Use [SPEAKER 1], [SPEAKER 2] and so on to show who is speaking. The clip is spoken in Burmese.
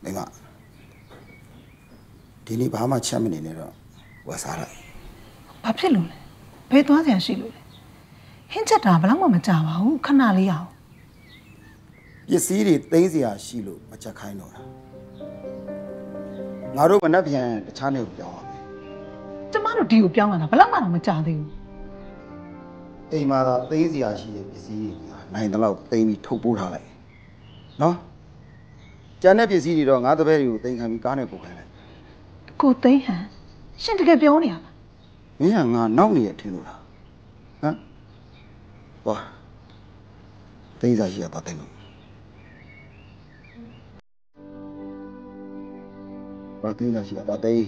[SPEAKER 1] မိမဒီနေ့ဘာမှချက်မနေနဲ့တော့ဝယ်စားလိုက်
[SPEAKER 2] ဘာဖြစ်လို့လဲဘယ်သွားစရာရှိလို့လဲဟင်းချက်တာဘယ်တော့မှမကြပါဘူးခဏလေးရအောင်
[SPEAKER 1] ပစ္စည်းတွေသိမ်းစရာရှိလို့မချက်ခိုင်းတော့တာငါတို့မနှက်ပြန်တခြားနေကိုပြောင်းအောင်
[SPEAKER 2] ကျမတို့ဒီကိုပြောင်းလာတာဘယ်တော့မှမကြသေးဘူး
[SPEAKER 1] အိမ်မှာသာသိမ်းစရာရှိတဲ့ပစ္စည်းတွေနိုင်တော့သိမ်းပြီးထုတ်ပိုးထားလိုက်နော်ကျန်တဲ့ပစ္စည်းတွေတော့ငါတပည့်တွေကိုသိမ်းခံပြီးကားနဲ့ပို့ခိုင်းလိုက်
[SPEAKER 2] ကိုသိန်းဟန်ရှင်တကယ်ပြောနေရလား
[SPEAKER 1] မင်းကငါနောက်နေရထင်လို့လားဟမ်ဟောသိမ်းစရာရှိရတော့သိမ်းလို့ဘာသိမ်းစရာရှိရတော့သိမ်း